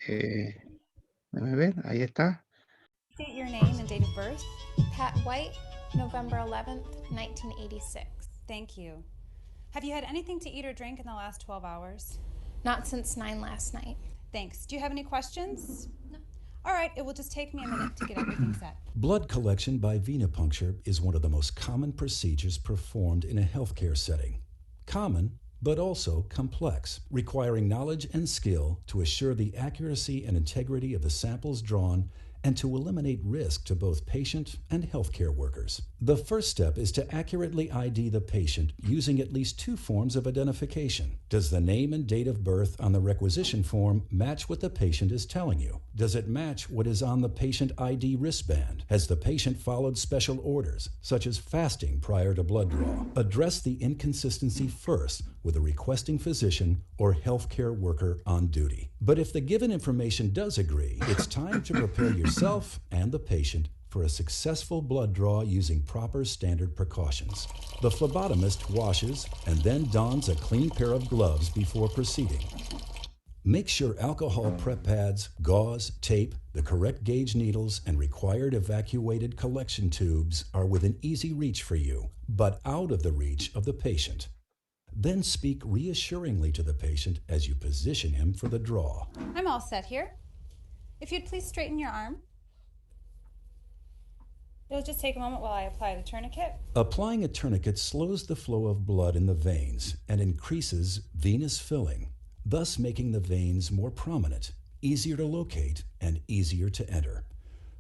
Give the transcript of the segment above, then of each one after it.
Eh, Déjame ver, ahí está. State your name and date of birth. Pat White, November 11th, 1986. Thank you. Have you had anything to eat or drink in the last 12 hours? Not since 9 last night. Thanks. Do you have any questions? No. All right, it will just take me a minute to get everything set. Blood collection by venipuncture is one of the most common procedures performed in a healthcare setting. Common, but also complex, requiring knowledge and skill to assure the accuracy and integrity of the samples drawn and to eliminate risk to both patient and healthcare workers. The first step is to accurately ID the patient using at least two forms of identification. Does the name and date of birth on the requisition form match what the patient is telling you? Does it match what is on the patient ID wristband? Has the patient followed special orders, such as fasting prior to blood draw? Address the inconsistency first with a requesting physician or healthcare worker on duty. But if the given information does agree, it's time to prepare yourself and the patient for a successful blood draw using proper standard precautions. The phlebotomist washes and then dons a clean pair of gloves before proceeding. Make sure alcohol prep pads, gauze, tape, the correct gauge needles, and required evacuated collection tubes are within easy reach for you, but out of the reach of the patient. Then speak reassuringly to the patient as you position him for the draw. I'm all set here. If you'd please straighten your arm. It'll just take a moment while I apply the tourniquet. Applying a tourniquet slows the flow of blood in the veins and increases venous filling, thus making the veins more prominent, easier to locate, and easier to enter.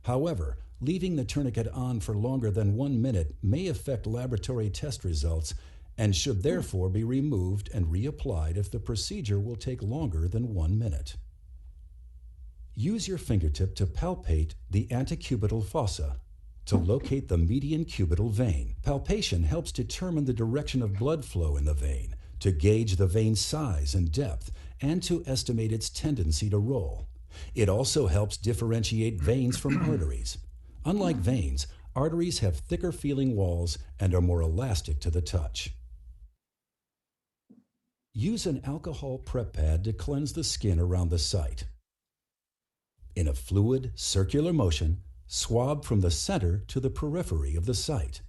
However, leaving the tourniquet on for longer than 1 minute may affect laboratory test results and should therefore be removed and reapplied if the procedure will take longer than 1 minute. Use your fingertip to palpate the antecubital fossa to locate the median cubital vein. Palpation helps determine the direction of blood flow in the vein, to gauge the vein size and depth, and to estimate its tendency to roll. It also helps differentiate veins from arteries. Unlike veins, arteries have thicker feeling walls and are more elastic to the touch. Use an alcohol prep pad to cleanse the skin around the site. In a fluid, circular motion, swab from the center to the periphery of the site,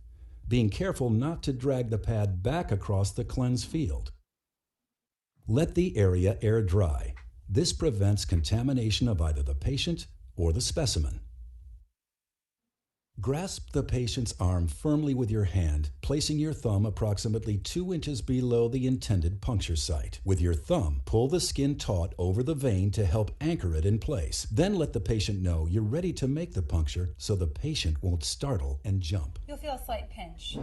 being careful not to drag the pad back across the cleansed field. Let the area air dry. This prevents contamination of either the patient or the specimen. Grasp the patient's arm firmly with your hand, placing your thumb approximately 2 inches below the intended puncture site. With your thumb, pull the skin taut over the vein to help anchor it in place. Then let the patient know you're ready to make the puncture so the patient won't startle and jump. You'll feel a slight pinch.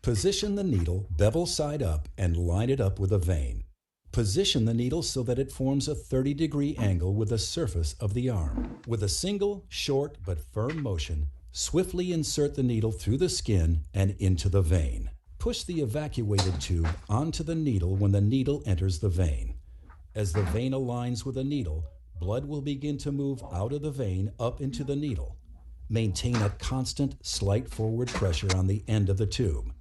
Position the needle bevel side up and line it up with a vein. Position the needle so that it forms a 30-degree angle with the surface of the arm. With a single, short but firm motion, swiftly insert the needle through the skin and into the vein. Push the evacuated tube onto the needle when the needle enters the vein. As the vein aligns with the needle, blood will begin to move out of the vein up into the needle. Maintain a constant, slight forward pressure on the end of the tube.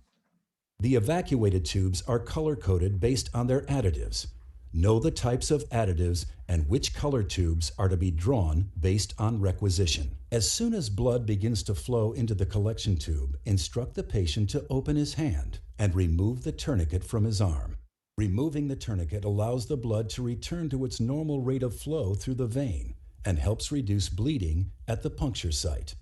The evacuated tubes are color-coded based on their additives. Know the types of additives and which color tubes are to be drawn based on requisition. As soon as blood begins to flow into the collection tube, instruct the patient to open his hand and remove the tourniquet from his arm. Removing the tourniquet allows the blood to return to its normal rate of flow through the vein and helps reduce bleeding at the puncture site.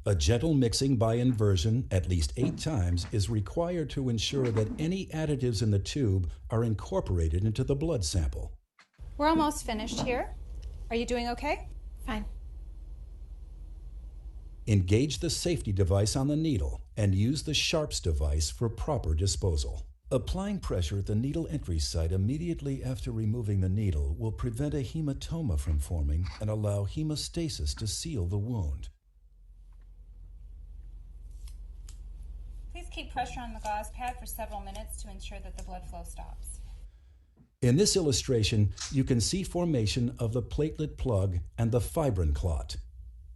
A gentle mixing by inversion at least 8 times is required to ensure that any additives in the tube are incorporated into the blood sample. We're almost finished here. Are you doing okay? Fine. Engage the safety device on the needle and use the Sharps device for proper disposal. Applying pressure at the needle entry site immediately after removing the needle will prevent a hematoma from forming and allow hemostasis to seal the wound. Please keep pressure on the gauze pad for several minutes to ensure that the blood flow stops. In this illustration, you can see formation of the platelet plug and the fibrin clot.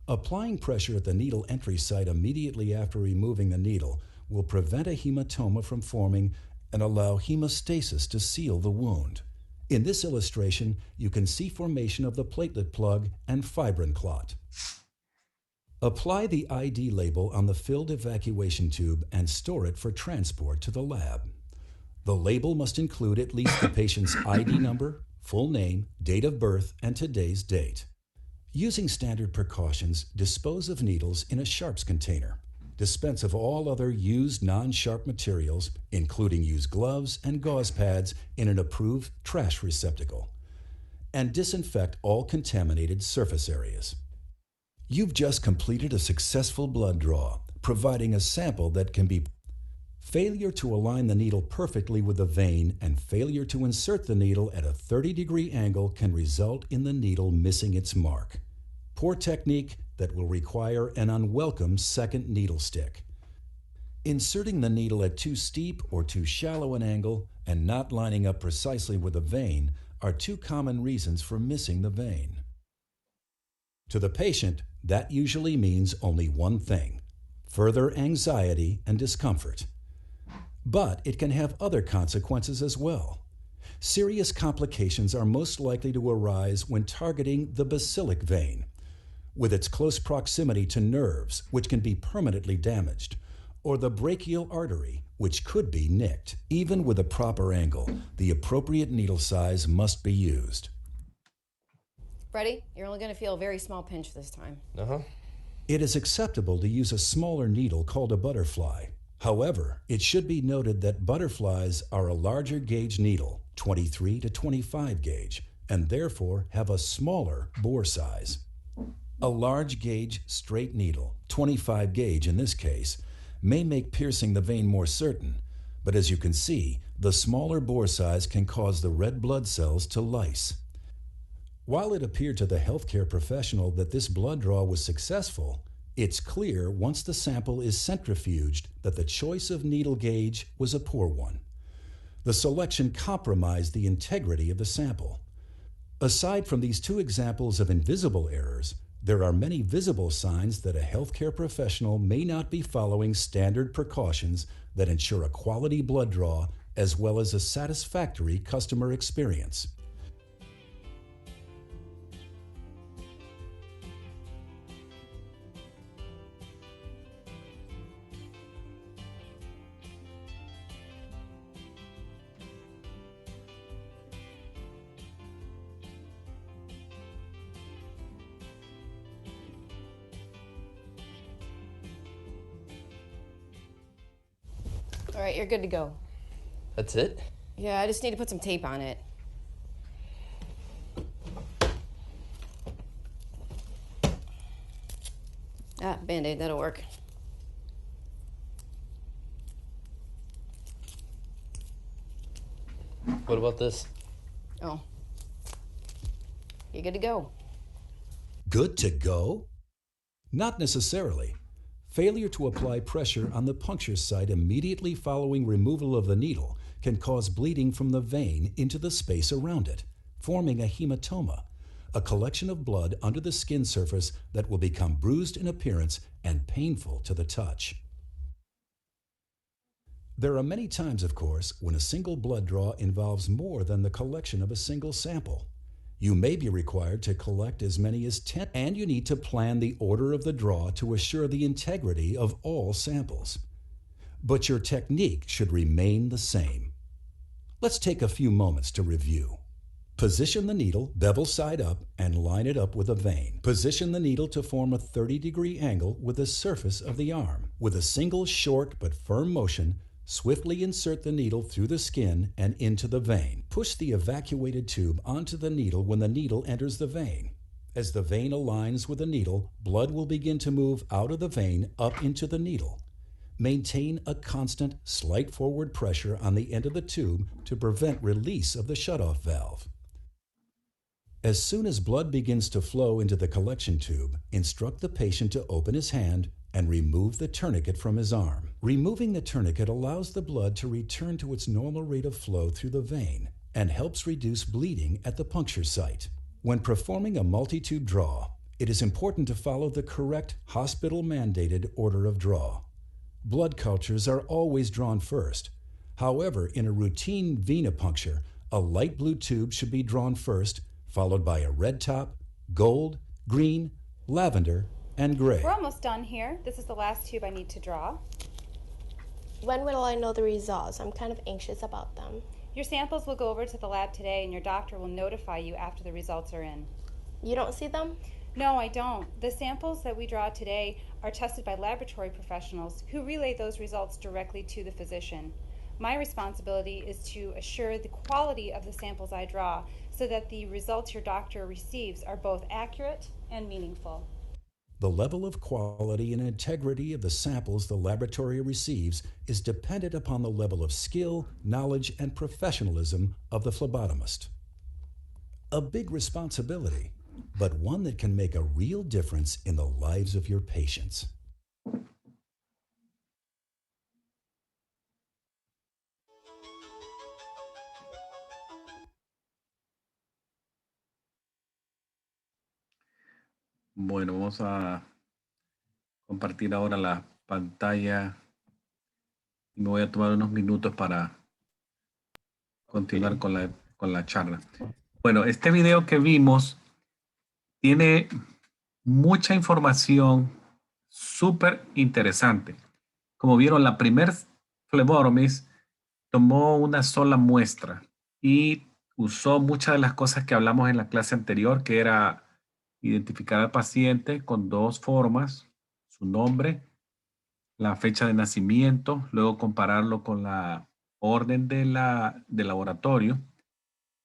Applying pressure at the needle entry site immediately after removing the needle will prevent a hematoma from forming and allow hemostasis to seal the wound. In this illustration, you can see formation of the platelet plug and fibrin clot. Apply the ID label on the filled evacuation tube and store it for transport to the lab. The label must include at least the patient's ID number, full name, date of birth, and today's date. Using standard precautions, dispose of needles in a sharps container. Dispense of all other used non-sharp materials, including used gloves and gauze pads, in an approved trash receptacle. And disinfect all contaminated surface areas. You've just completed a successful blood draw, providing a sample that can be. Failure to align the needle perfectly with the vein and failure to insert the needle at a 30-degree angle can result in the needle missing its mark. Poor technique that will require an unwelcome second needle stick. Inserting the needle at too steep or too shallow an angle and not lining up precisely with the vein are two common reasons for missing the vein. To the patient, that usually means only one thing: further anxiety and discomfort. But it can have other consequences as well. Serious complications are most likely to arise when targeting the basilic vein, with its close proximity to nerves, which can be permanently damaged, or the brachial artery, which could be nicked. Even with a proper angle, the appropriate needle size must be used. Freddie, you're only going to feel a very small pinch this time. It is acceptable to use a smaller needle called a butterfly. However, it should be noted that butterflies are a larger gauge needle, 23 to 25 gauge, and therefore have a smaller bore size. A large gauge straight needle, 25 gauge in this case, may make piercing the vein more certain, but as you can see, the smaller bore size can cause the red blood cells to lyse. While it appeared to the healthcare professional that this blood draw was successful, it's clear once the sample is centrifuged that the choice of needle gauge was a poor one. The selection compromised the integrity of the sample. Aside from these two examples of invisible errors, there are many visible signs that a healthcare professional may not be following standard precautions that ensure a quality blood draw as well as a satisfactory customer experience. All right, you're good to go. That's it? Yeah, I just need to put some tape on it. Band-Aid, that'll work. What about this? Oh. You're good to go. Good to go? Not necessarily. Failure to apply pressure on the puncture site immediately following removal of the needle can cause bleeding from the vein into the space around it, forming a hematoma, a collection of blood under the skin surface that will become bruised in appearance and painful to the touch. There are many times, of course, when a single blood draw involves more than the collection of a single sample. You may be required to collect as many as 10, and you need to plan the order of the draw to assure the integrity of all samples. But your technique should remain the same. Let's take a few moments to review. Position the needle bevel side up and line it up with a vein. Position the needle to form a 30-degree angle with the surface of the arm. With a single short but firm motion, swiftly insert the needle through the skin and into the vein. Push the evacuated tube onto the needle when the needle enters the vein. As the vein aligns with the needle, blood will begin to move out of the vein up into the needle. Maintain a constant, slight forward pressure on the end of the tube to prevent release of the shutoff valve. As soon as blood begins to flow into the collection tube, instruct the patient to open his hand and remove the tourniquet from his arm. Removing the tourniquet allows the blood to return to its normal rate of flow through the vein and helps reduce bleeding at the puncture site. When performing a multi-tube draw, it is important to follow the correct hospital-mandated order of draw. Blood cultures are always drawn first. However, in a routine venipuncture, A light blue tube should be drawn first, followed by a red top, gold, green, lavender, and gray. We're almost done here. This is the last tube I need to draw. When will I know the results? I'm kind of anxious about them. Your samples will go over to the lab today, and your doctor will notify you after the results are in. You don't see them? No, I don't. The samples that we draw today are tested by laboratory professionals who relay those results directly to the physician. My responsibility is to assure the quality of the samples I draw so that the results your doctor receives are both accurate and meaningful. The level of quality and integrity of the samples the laboratory receives is dependent upon the level of skill, knowledge, and professionalism of the phlebotomist. A big responsibility, but one that can make a real difference in the lives of your patients. Bueno, vamos a compartir ahora la pantalla y me voy a tomar unos minutos para continuar con la charla. Bueno, este video que vimos tiene mucha información súper interesante. Como vieron, la primer phlebotomist tomó una sola muestra y usó muchas de las cosas que hablamos en la clase anterior, que era identificar al paciente con dos formas: su nombre, la fecha de nacimiento, luego compararlo con la orden del laboratorio.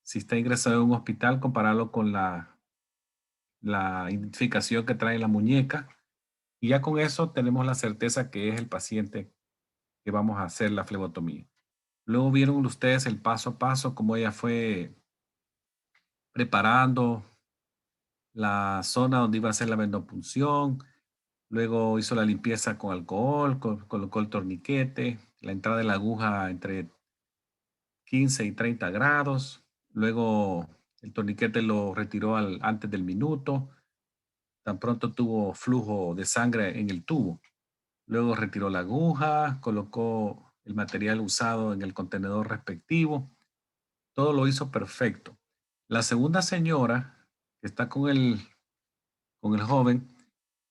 Si está ingresado en un hospital, compararlo con la identificación que trae la muñeca. Y ya con eso tenemos la certeza que es el paciente que vamos a hacer la flebotomía. Luego vieron ustedes el paso a paso, cómo ella fue preparando la zona donde iba a hacer la venopunción. Luego hizo la limpieza con alcohol, colocó el torniquete, la entrada de la aguja entre 15 y 30 grados. Luego el torniquete lo retiró antes del minuto. Tan pronto tuvo flujo de sangre en el tubo. Luego retiró la aguja, colocó el material usado en el contenedor respectivo. Todo lo hizo perfecto. La segunda señora, que está con el joven,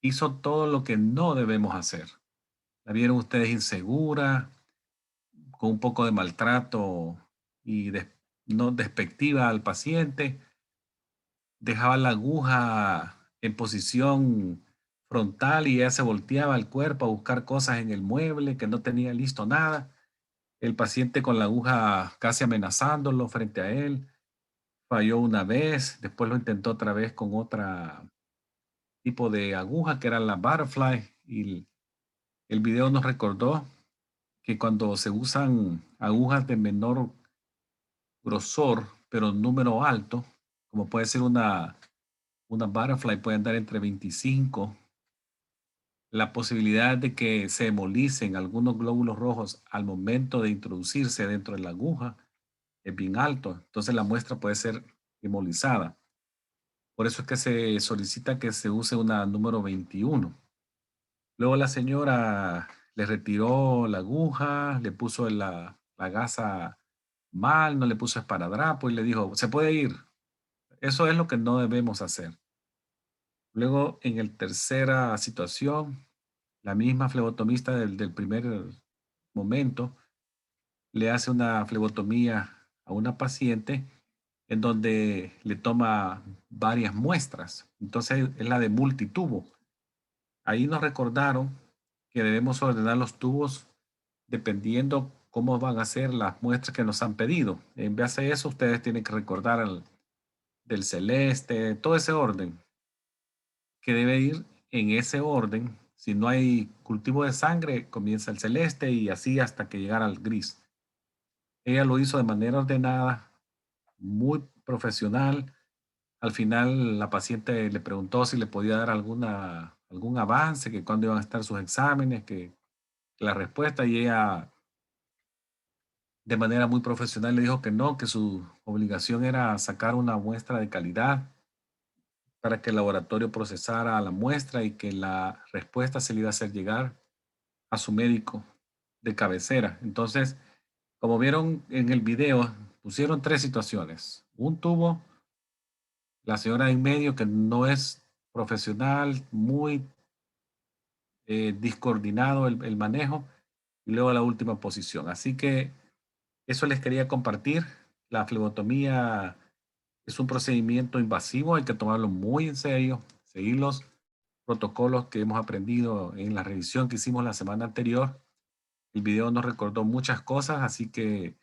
hizo todo lo que no debemos hacer. La vieron ustedes insegura, con un poco de maltrato y no despectiva al paciente. Dejaba la aguja en posición frontal y ella se volteaba el cuerpo a buscar cosas en el mueble, que no tenía listo nada. El paciente con la aguja casi amenazándolo frente a él. Falló una vez, después lo intentó otra vez con otra tipo de aguja que era la butterfly, y el video nos recordó que cuando se usan agujas de menor grosor pero número alto, como puede ser una butterfly, puede andar entre 25, la posibilidad de que se hemolicen algunos glóbulos rojos al momento de introducirse dentro de la aguja es bien alto. Entonces la muestra puede ser hemolizada. Por eso es que se solicita que se use una número 21. Luego la señora le retiró la aguja, le puso la gasa mal, no le puso esparadrapo y le dijo, se puede ir. Eso es lo que no debemos hacer. Luego, en la tercera situación, la misma flebotomista del primer momento le hace una flebotomía a una paciente en donde le toma varias muestras. Entonces es la de multitubo. Ahí nos recordaron que debemos ordenar los tubos dependiendo cómo van a ser las muestras que nos han pedido. En base a eso, ustedes tienen que recordar del celeste, todo ese orden, que debe ir en ese orden. Si no hay cultivo de sangre, comienza el celeste y así hasta que llegara al gris. Ella lo hizo de manera ordenada, muy profesional. Al final la paciente le preguntó si le podía dar algún avance, que cuándo iban a estar sus exámenes, que la respuesta, y ella de manera muy profesional le dijo que no, que su obligación era sacar una muestra de calidad para que el laboratorio procesara la muestra y que la respuesta se le iba a hacer llegar a su médico de cabecera. Entonces, como vieron en el video, pusieron 3 situaciones. Un tubo, la señora en medio que no es profesional, muy discoordinado el manejo, y luego la última posición. Así que eso les quería compartir. La flebotomía es un procedimiento invasivo, hay que tomarlo muy en serio, seguir los protocolos que hemos aprendido en la revisión que hicimos la semana anterior. El video nos recordó muchas cosas, así que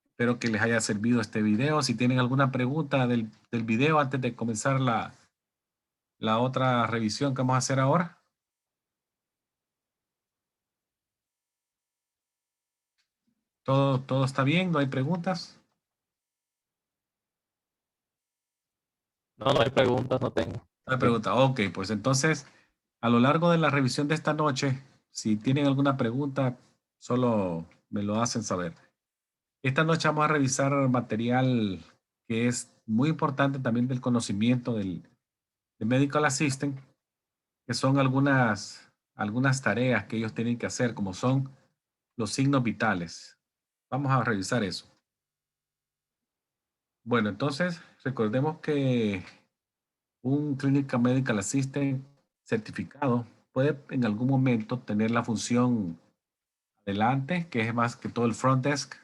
espero que les haya servido este video. Si tienen alguna pregunta del video antes de comenzar la otra revisión que vamos a hacer ahora. ¿Todo está bien? ¿No hay preguntas? No, no hay preguntas, no tengo. No hay pregunta. Ok, pues entonces, a lo largo de la revisión de esta noche, si tienen alguna pregunta, solo me lo hacen saber. Esta noche vamos a revisar material que es muy importante también del conocimiento del Medical Assistant, que son algunas tareas que ellos tienen que hacer, como son los signos vitales. Vamos a revisar eso. Bueno, entonces, recordemos que un Clinical Medical Assistant certificado puede en algún momento tener la función adelante, que es más que todo el front desk,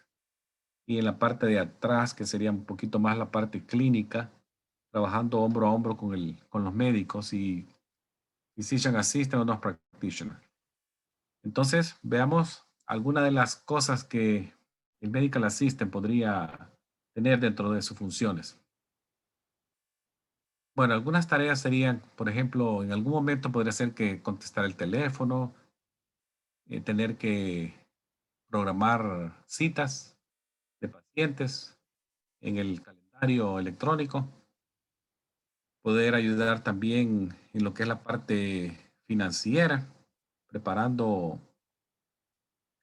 y en la parte de atrás, que sería un poquito más la parte clínica, trabajando hombro a hombro con los médicos y physician assistant o nurse practitioner. Entonces, veamos algunas de las cosas que el medical assistant podría tener dentro de sus funciones. Bueno, algunas tareas serían, por ejemplo, en algún momento podría ser que contestar el teléfono, tener que programar citas de pacientes en el calendario electrónico, poder ayudar también en lo que es la parte financiera, preparando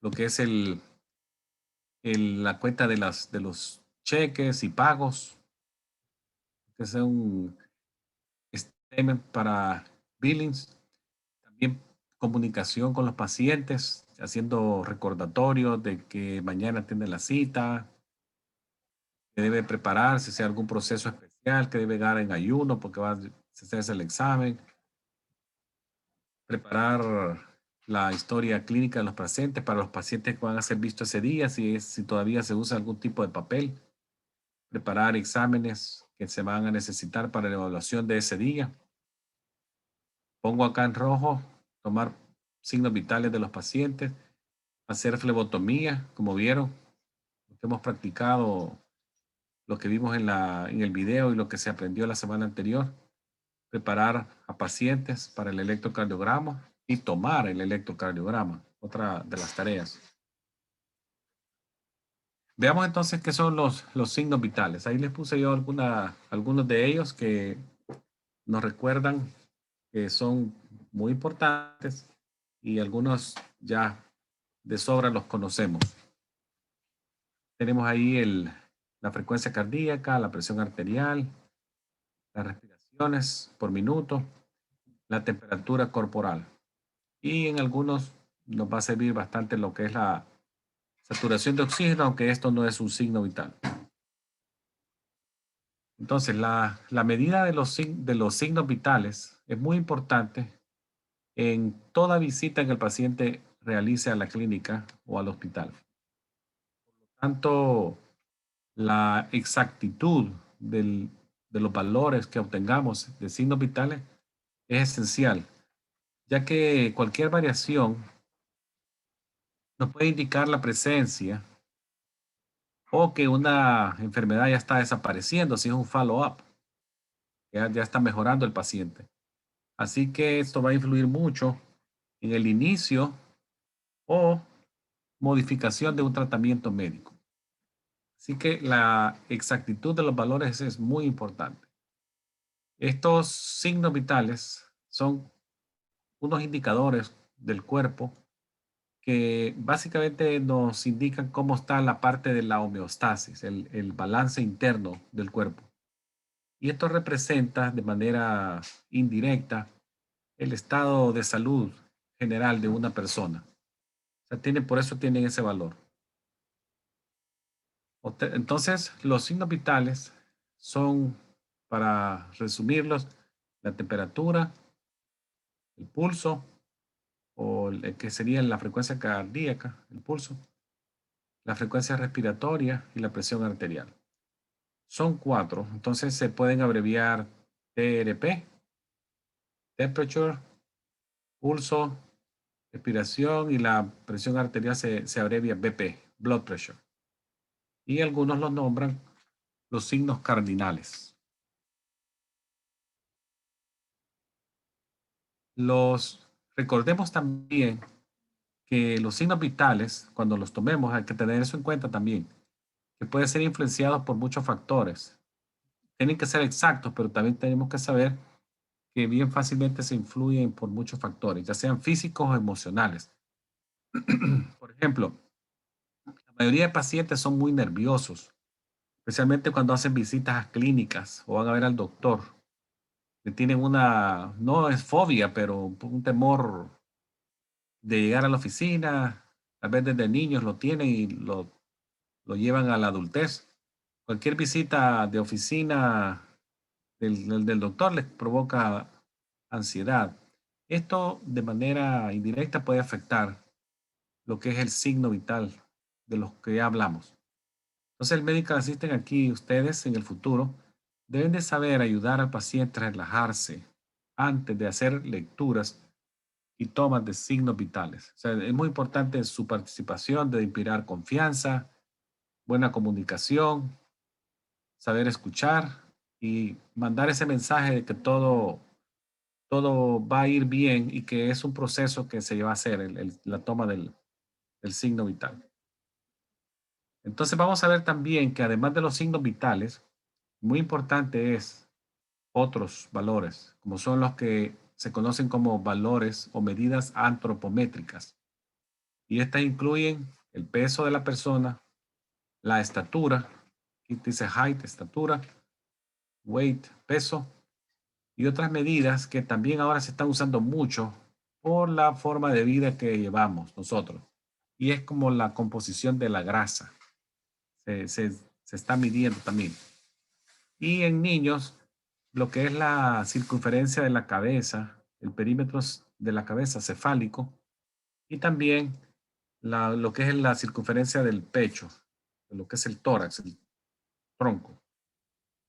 lo que es la cuenta de los cheques y pagos, que sea un statement para billings, también comunicación con los pacientes, haciendo recordatorios de que mañana tiene la cita, que debe prepararse, si hay algún proceso especial, que debe dar en ayuno porque va a hacerse el examen, preparar la historia clínica de los pacientes para los pacientes que van a ser vistos ese día, si todavía se usa algún tipo de papel, preparar exámenes que se van a necesitar para la evaluación de ese día. Pongo acá en rojo, tomar signos vitales de los pacientes, hacer flebotomía, como vieron, lo que hemos practicado, lo que vimos en el video y lo que se aprendió la semana anterior, preparar a pacientes para el electrocardiograma y tomar el electrocardiograma, otra de las tareas. Veamos entonces qué son los signos vitales. Ahí les puse yo algunos de ellos que nos recuerdan que son muy importantes y algunos ya de sobra los conocemos. Tenemos ahí la frecuencia cardíaca, la presión arterial, las respiraciones por minuto, la temperatura corporal. Y en algunos nos va a servir bastante lo que es la saturación de oxígeno, aunque esto no es un signo vital. Entonces, la medida de los signos vitales es muy importante en toda visita que el paciente realice a la clínica o al hospital. Por lo tanto, la exactitud de los valores que obtengamos de signos vitales es esencial, ya que cualquier variación nos puede indicar la presencia o que una enfermedad ya está desapareciendo, si es un follow-up, ya está mejorando el paciente. Así que esto va a influir mucho en el inicio o modificación de un tratamiento médico. Así que la exactitud de los valores es muy importante. Estos signos vitales son unos indicadores del cuerpo que básicamente nos indican cómo está la parte de la homeostasis, el balance interno del cuerpo. Y esto representa de manera indirecta el estado de salud general de una persona. O sea, por eso tienen ese valor. Entonces, los signos vitales son, para resumirlos, la temperatura, el pulso, o el que sería la frecuencia cardíaca, el pulso, la frecuencia respiratoria y la presión arterial. Son 4, entonces se pueden abreviar TRP, temperature, pulso, respiración, y la presión arterial se abrevia BP, blood pressure. Y algunos los nombran los signos cardinales. Recordemos también que los signos vitales, cuando los tomemos, hay que tener eso en cuenta también, que pueden ser influenciados por muchos factores. Tienen que ser exactos, pero también tenemos que saber que bien fácilmente se influyen por muchos factores, ya sean físicos o emocionales. Por ejemplo, la mayoría de pacientes son muy nerviosos, especialmente cuando hacen visitas a clínicas o van a ver al doctor. Que tienen no es fobia, pero un temor de llegar a la oficina. Tal vez desde niños lo tienen y lo llevan a la adultez. Cualquier visita de oficina del doctor les provoca ansiedad. Esto de manera indirecta puede afectar lo que es el signo vital de los que ya hablamos. Entonces el medical assistant aquí, ustedes en el futuro, deben de saber ayudar al paciente a relajarse antes de hacer lecturas y tomas de signos vitales. O sea, es muy importante su participación, de inspirar confianza, buena comunicación, saber escuchar y mandar ese mensaje de que todo va a ir bien y que es un proceso que se va a hacer, la toma del signo vital. Entonces vamos a ver también que además de los signos vitales, muy importante es otros valores, como son los que se conocen como valores o medidas antropométricas. Y estas incluyen el peso de la persona, la estatura, aquí dice height, estatura, weight, peso, y otras medidas que también ahora se están usando mucho por la forma de vida que llevamos nosotros. Y es como la composición de la grasa. Se está midiendo también. Y en niños, lo que es la circunferencia de la cabeza, el perímetro de la cabeza cefálico, y también lo que es la circunferencia del pecho, lo que es el tórax, el tronco.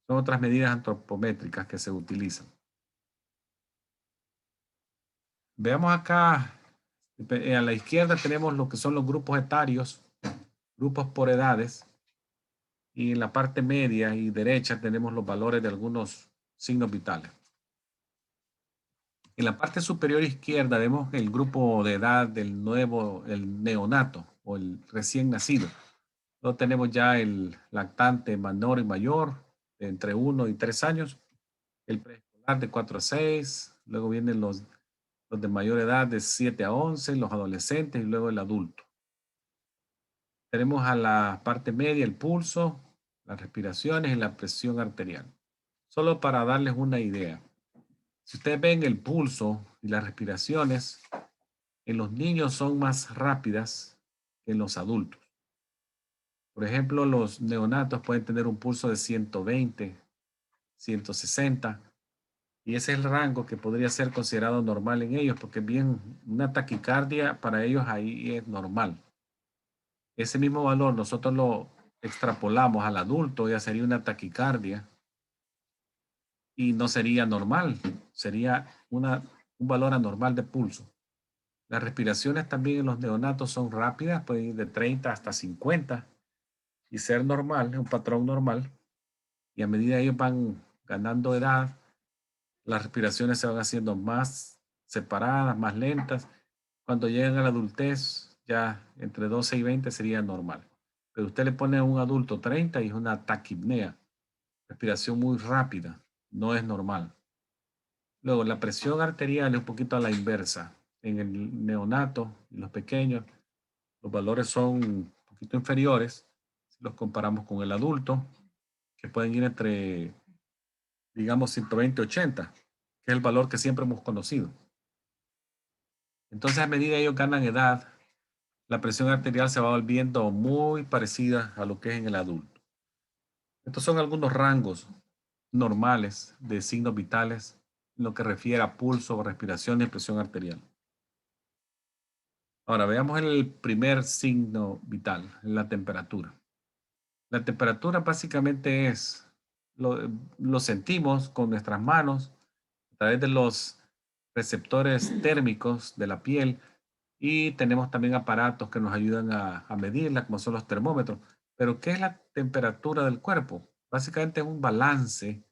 Son otras medidas antropométricas que se utilizan. Veamos acá, a la izquierda tenemos lo que son los grupos etarios, grupos por edades, y en la parte media y derecha tenemos los valores de algunos signos vitales. En la parte superior izquierda vemos el grupo de edad del el neonato o el recién nacido. Luego tenemos ya el lactante menor y mayor, de entre 1 y 3 años, el preescolar de 4 a 6, luego vienen los de mayor edad de 7 a 11, los adolescentes y luego el adulto. Tenemos a la parte media el pulso, las respiraciones y la presión arterial. Solo para darles una idea. Si ustedes ven el pulso y las respiraciones, en los niños son más rápidas que en los adultos. Por ejemplo, los neonatos pueden tener un pulso de 120, 160, y ese es el rango que podría ser considerado normal en ellos, porque bien, una taquicardia para ellos ahí es normal. Ese mismo valor nosotros lo extrapolamos al adulto, ya sería una taquicardia y no sería normal, sería un valor anormal de pulso. Las respiraciones también en los neonatos son rápidas, pueden ir de 30 hasta 50 y ser normal, un patrón normal. Y a medida que ellos van ganando edad, las respiraciones se van haciendo más separadas, más lentas. Cuando llegan a la adultez, ya entre 12 y 20 sería normal. Pero usted le pone a un adulto 30 y es una taquipnea, respiración muy rápida, no es normal. Luego, la presión arterial es un poquito a la inversa. En el neonato y los pequeños, los valores son un poquito inferiores si los comparamos con el adulto, que pueden ir entre, digamos, 120 80, que es el valor que siempre hemos conocido. Entonces, a medida que ellos ganan edad, la presión arterial se va volviendo muy parecida a lo que es en el adulto. Estos son algunos rangos normales de signos vitales en lo que refiere a pulso, respiración y presión arterial. Ahora veamos el primer signo vital, la temperatura. La temperatura básicamente es, lo sentimos con nuestras manos a través de los receptores térmicos de la piel y tenemos también aparatos que nos ayudan a medirla, como son los termómetros. Pero ¿qué es la temperatura del cuerpo? Básicamente es un balance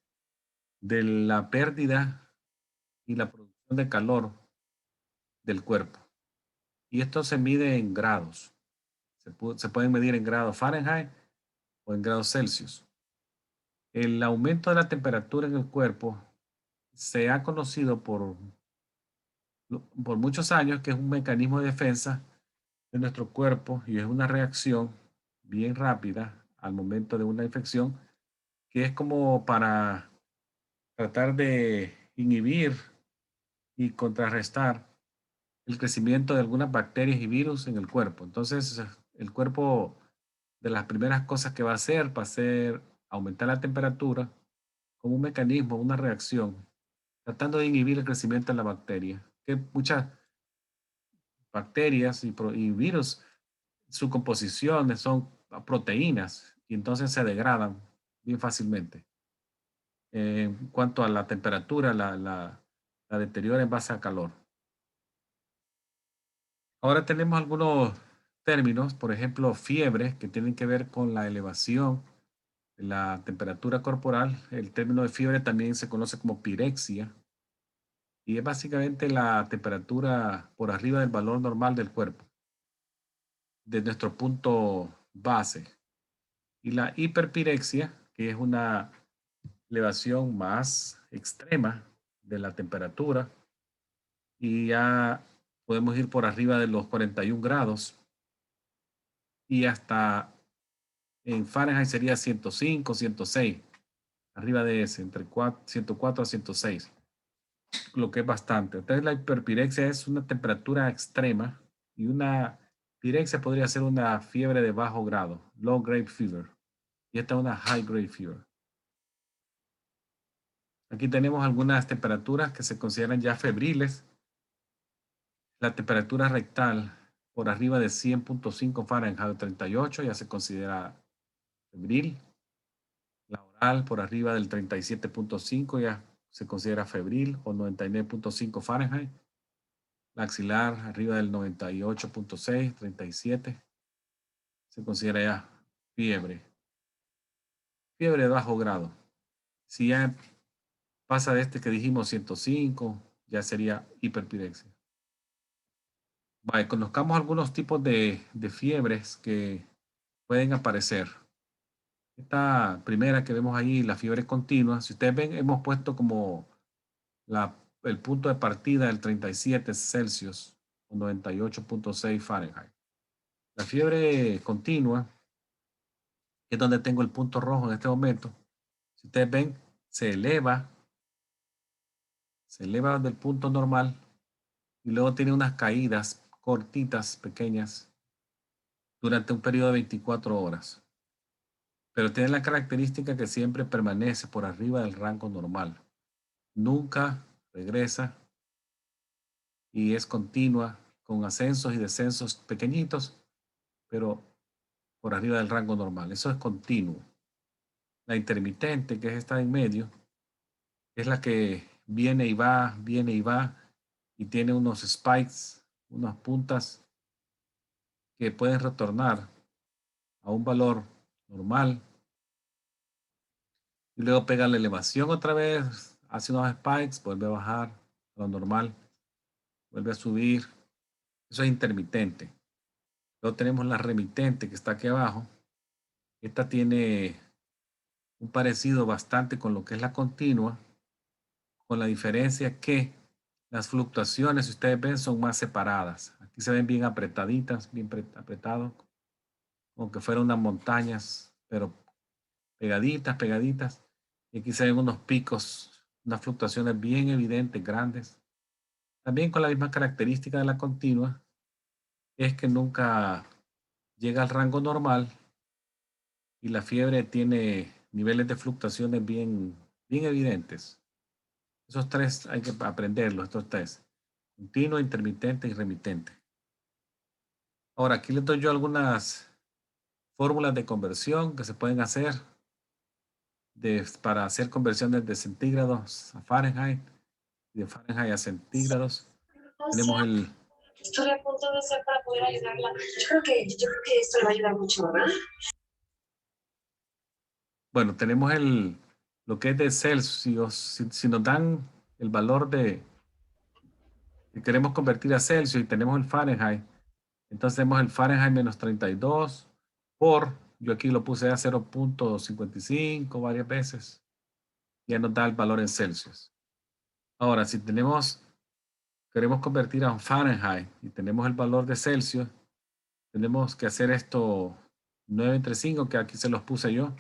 de la pérdida y la producción de calor del cuerpo. Y esto se mide en grados. Se pueden medir en grados Fahrenheit o en grados Celsius. El aumento de la temperatura en el cuerpo se ha conocido por muchos años que es un mecanismo de defensa de nuestro cuerpo y es una reacción bien rápida al momento de una infección que es como para tratar de inhibir y contrarrestar el crecimiento de algunas bacterias y virus en el cuerpo. Entonces, el cuerpo, de las primeras cosas que va a hacer aumentar la temperatura como un mecanismo, una reacción, tratando de inhibir el crecimiento de la bacteria. Que muchas bacterias y virus, su composición son proteínas y entonces se degradan bien fácilmente. En cuanto a la temperatura, la deteriora en base a calor. Ahora tenemos algunos términos, por ejemplo, fiebre, que tienen que ver con la elevación de la temperatura corporal. El término de fiebre también se conoce como pirexia y es básicamente la temperatura por arriba del valor normal del cuerpo, de nuestro punto base. Y la hiperpirexia, que es una elevación más extrema de la temperatura, y ya podemos ir por arriba de los 41 grados y hasta en Fahrenheit sería 105, 106, arriba de ese, entre 104 a 106, lo que es bastante. Entonces la hiperpirexia es una temperatura extrema y una pirexia podría ser una fiebre de bajo grado, low grade fever, y esta es una high grade fever. Aquí tenemos algunas temperaturas que se consideran ya febriles. La temperatura rectal por arriba de 100.5 Fahrenheit 38 ya se considera febril. La oral por arriba del 37.5 ya se considera febril o 99.5 Fahrenheit. La axilar arriba del 98.6, 37 se considera ya fiebre. Fiebre de bajo grado. Si ya pasa de este que dijimos 105, ya sería hiperpirexia. Vale, conozcamos algunos tipos de fiebres que pueden aparecer. Esta primera que vemos ahí, la fiebre continua, si ustedes ven, hemos puesto como el punto de partida del 37 Celsius o 98.6 Fahrenheit. La fiebre continua, que es donde tengo el punto rojo en este momento, si ustedes ven, se eleva del punto normal y luego tiene unas caídas cortitas, pequeñas, durante un periodo de 24 horas. Pero tiene la característica que siempre permanece por arriba del rango normal. Nunca regresa y es continua, con ascensos y descensos pequeñitos, pero por arriba del rango normal. Eso es continuo. La intermitente, que es esta en medio, es la que viene y va, y tiene unos spikes, unas puntas que pueden retornar a un valor normal y luego pega la elevación otra vez, hace unos spikes, vuelve a bajar a lo normal, vuelve a subir. Eso es intermitente. Luego tenemos la remitente que está aquí abajo. Esta tiene un parecido bastante con lo que es la continua, con la diferencia que las fluctuaciones, si ustedes ven, son más separadas. Aquí se ven bien apretaditas, bien apretado, como que fueran unas montañas, pero pegaditas. Y aquí se ven unos picos, unas fluctuaciones bien evidentes, grandes. También con la misma característica de la continua, es que nunca llega al rango normal y la fiebre tiene niveles de fluctuaciones bien evidentes. Esos tres hay que aprenderlos, estos tres. Continuo, intermitente y remitente. Ahora, aquí les doy yo algunas fórmulas de conversión que se pueden hacer para hacer conversiones de centígrados a Fahrenheit y de Fahrenheit a centígrados. Tenemos el... Estoy a punto de hacer para poder ayudarla. Yo creo que esto le va a ayudar mucho, ¿verdad? Bueno, tenemos lo que es de Celsius. Si nos dan el valor que queremos convertir a Celsius y tenemos el Fahrenheit, entonces tenemos el Fahrenheit menos 32 por, yo aquí lo puse a 0.55 varias veces, ya nos da el valor en Celsius. Ahora, si queremos convertir a un Fahrenheit y tenemos el valor de Celsius, tenemos que hacer esto 9 entre 5, que aquí se los puse yo,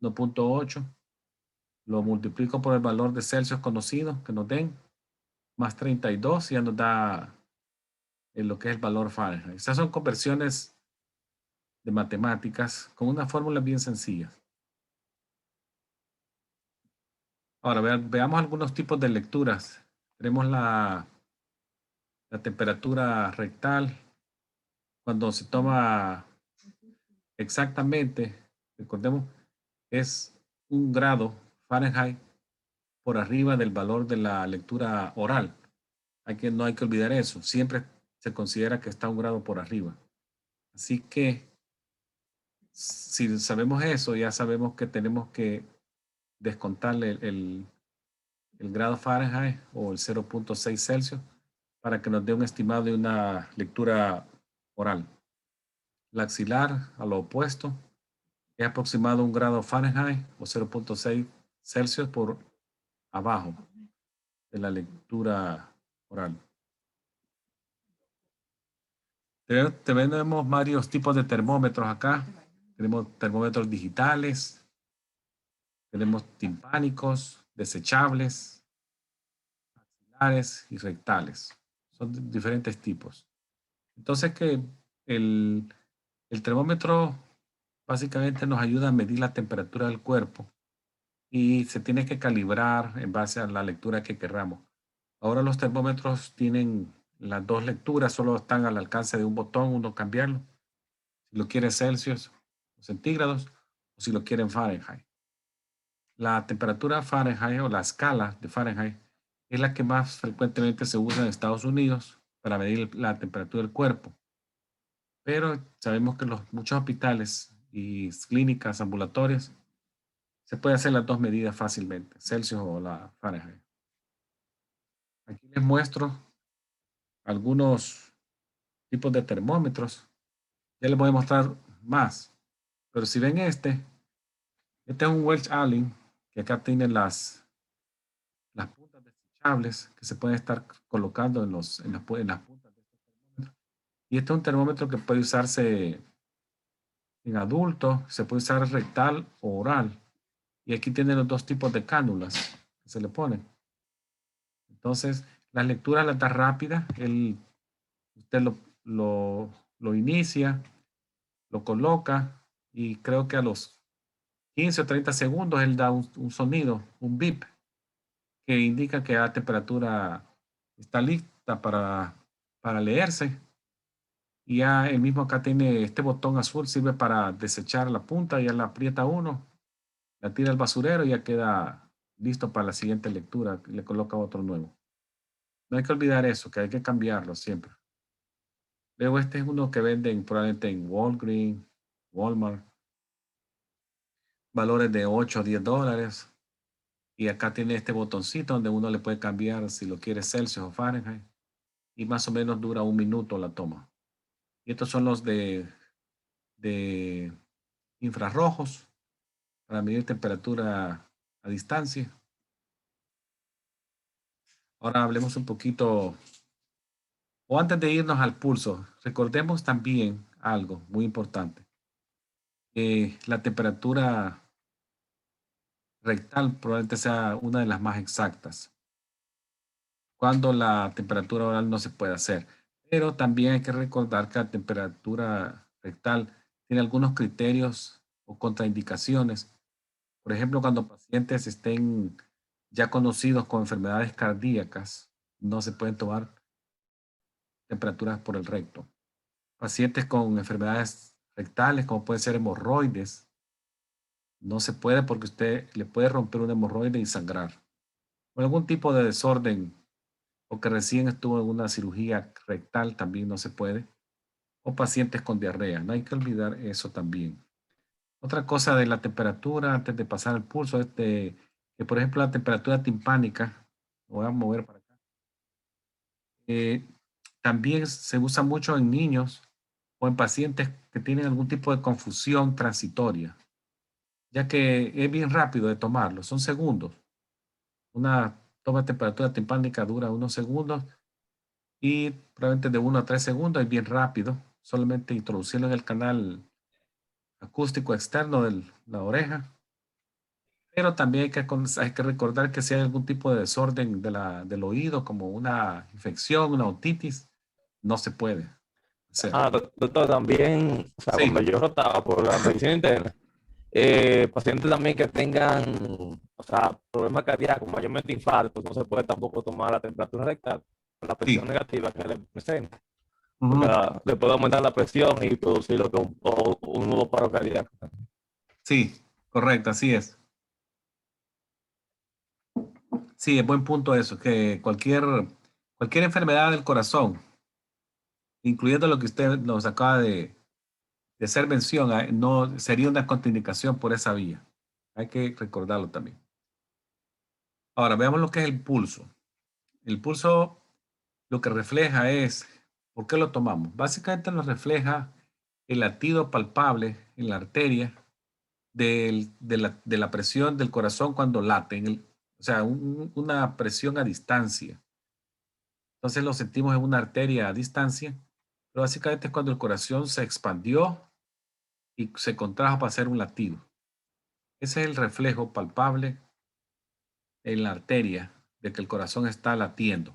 1.8. Lo multiplico por el valor de Celsius conocido que nos den, más 32, y ya nos da lo que es el valor Fahrenheit. Estas son conversiones de matemáticas con una fórmula bien sencilla. Ahora veamos algunos tipos de lecturas. Tenemos la temperatura rectal. Cuando se toma exactamente, recordemos, es 1 grado Fahrenheit por arriba del valor de la lectura oral. No hay que olvidar eso. Siempre se considera que está 1 grado por arriba. Así que si sabemos eso, ya sabemos que tenemos que descontarle el grado Fahrenheit o el 0.6 Celsius para que nos dé un estimado de una lectura oral. La axilar, a lo opuesto, es aproximado 1 grado Fahrenheit o 0.6 Celsius por abajo de la lectura oral. Tenemos varios tipos de termómetros acá. Tenemos termómetros digitales, tenemos timpánicos, desechables, axilares y rectales. Son diferentes tipos. Entonces el termómetro básicamente nos ayuda a medir la temperatura del cuerpo y se tiene que calibrar en base a la lectura que querramos. Ahora los termómetros tienen las dos lecturas, solo están al alcance de un botón, uno cambiarlo. Si lo quiere Celsius o centígrados, o si lo quieren Fahrenheit. La temperatura Fahrenheit o la escala de Fahrenheit es la que más frecuentemente se usa en Estados Unidos para medir la temperatura del cuerpo. Pero sabemos que muchos hospitales y clínicas ambulatorias se puede hacer las dos medidas fácilmente, Celsius o la Fahrenheit. Aquí les muestro algunos tipos de termómetros. Ya les voy a mostrar más. Pero si ven este es un Welch Allyn, que acá tiene las puntas desechables que se pueden estar colocando en las puntas de este termómetro. Y este es un termómetro que puede usarse en adultos, se puede usar rectal o oral. Y aquí tiene los dos tipos de cánulas que se le ponen. Entonces, las lecturas las da rápida. Usted lo inicia, lo coloca y creo que a los 15 o 30 segundos él da un sonido, un beep, que indica que la temperatura está lista para leerse. Y ya el mismo acá tiene este botón azul, sirve para desechar la punta, ya la aprieta uno, la tira al basurero y ya queda listo para la siguiente lectura, le coloca otro nuevo. No hay que olvidar eso, que hay que cambiarlo siempre. Luego este es uno que venden probablemente en Walgreens, Walmart, valores de 8 a 10 dólares. Y acá tiene este botoncito donde uno le puede cambiar si lo quiere Celsius o Fahrenheit. Y más o menos dura 1 minuto la toma. Y estos son los de infrarrojos para medir temperatura a distancia. Ahora hablemos un poquito, o antes de irnos al pulso, recordemos también algo muy importante. La temperatura rectal probablemente sea una de las más exactas, cuando la temperatura oral no se puede hacer. Pero también hay que recordar que la temperatura rectal tiene algunos criterios o contraindicaciones. Por ejemplo, cuando pacientes estén ya conocidos con enfermedades cardíacas, no se pueden tomar temperaturas por el recto. Pacientes con enfermedades rectales, como pueden ser hemorroides, no se puede porque usted le puede romper un hemorroide y sangrar. O algún tipo de desorden, o que recién estuvo en una cirugía rectal, también no se puede. O pacientes con diarrea, no hay que olvidar eso también. Otra cosa de la temperatura, antes de pasar al pulso, es que por ejemplo la temperatura timpánica, lo voy a mover para acá, también se usa mucho en niños o en pacientes que tienen algún tipo de confusión transitoria, ya que es bien rápido de tomarlo, son segundos. Una toma de temperatura timpánica dura unos segundos y probablemente de 1 a 3 segundos es bien rápido, solamente introducirlo en el canal acústico externo de la oreja. Pero también hay que recordar que si hay algún tipo de desorden del oído, como una infección, una otitis, no se puede hacer. Doctor, también, o sea, Sí. cuando yo rotaba por la medicina interna, pacientes también que tengan, o sea, problemas cardíacos, mayormente infartos, no se puede tampoco tomar la temperatura rectal, la presión negativa que le presenta. Porque le puede aumentar la presión y producir lo que un nuevo paro cardíaco. Sí, correcto, así es. Sí, es buen punto eso, que cualquier enfermedad del corazón, incluyendo lo que usted nos acaba de hacer mención, no sería una contraindicación por esa vía. Hay que recordarlo también. Ahora, veamos lo que es el pulso. El pulso lo que refleja es, ¿por qué lo tomamos? Básicamente nos refleja el latido palpable en la arteria de la presión del corazón cuando late, o sea, una presión a distancia. Entonces lo sentimos en una arteria a distancia, pero básicamente es cuando el corazón se expandió y se contrajo para hacer un latido. Ese es el reflejo palpable en la arteria de que el corazón está latiendo.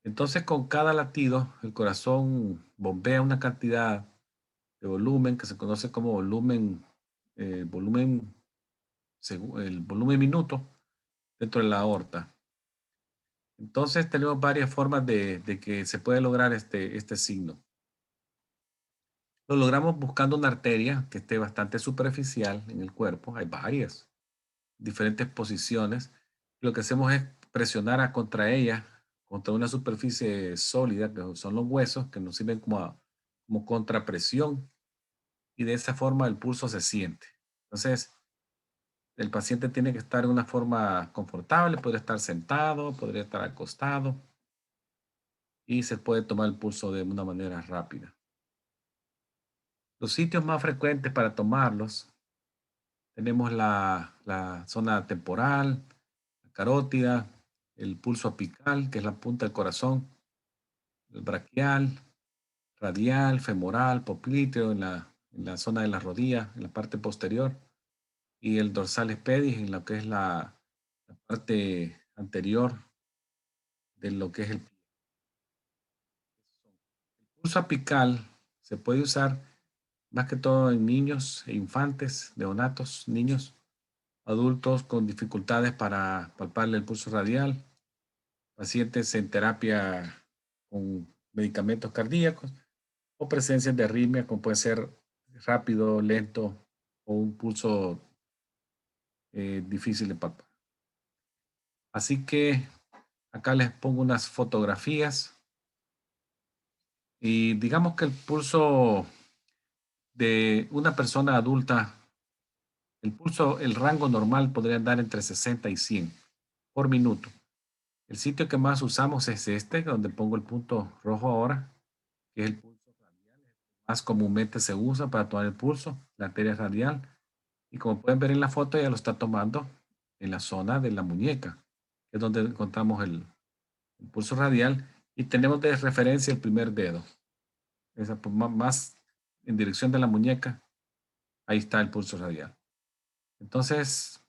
Entonces, con cada latido, el corazón bombea una cantidad de volumen que se conoce como volumen minuto dentro de la aorta. Entonces, tenemos varias formas de que se puede lograr este signo. Lo logramos buscando una arteria que esté bastante superficial en el cuerpo. Hay varias, diferentes posiciones. Lo que hacemos es presionar contra ella, contra una superficie sólida, que son los huesos, que nos sirven como contrapresión, y de esa forma el pulso se siente. Entonces, el paciente tiene que estar en una forma confortable, podría estar sentado, podría estar acostado, y se puede tomar el pulso de una manera rápida. Los sitios más frecuentes para tomarlos, tenemos la zona temporal, la carótida, el pulso apical, que es la punta del corazón, el braquial, radial, femoral, popliteo en la zona de la rodilla, en la parte posterior, y el dorsal pedis en lo que es la parte anterior de lo que es el pie. El pulso apical se puede usar más que todo en niños e infantes, neonatos, niños, adultos con dificultades para palparle el pulso radial, pacientes en terapia con medicamentos cardíacos o presencias de arritmia, como puede ser rápido, lento o un pulso difícil de palpar. Así que acá les pongo unas fotografías y digamos que el pulso de una persona adulta, el rango normal podría andar entre 60 y 100 por minuto. El sitio que más usamos es este, donde pongo el punto rojo ahora, que es el pulso radial. Más comúnmente se usa para tomar el pulso, la arteria radial. Y como pueden ver en la foto, ya lo está tomando en la zona de la muñeca, que es donde encontramos el pulso radial. Y tenemos de referencia el primer dedo. Más en dirección de la muñeca, ahí está el pulso radial. Entonces,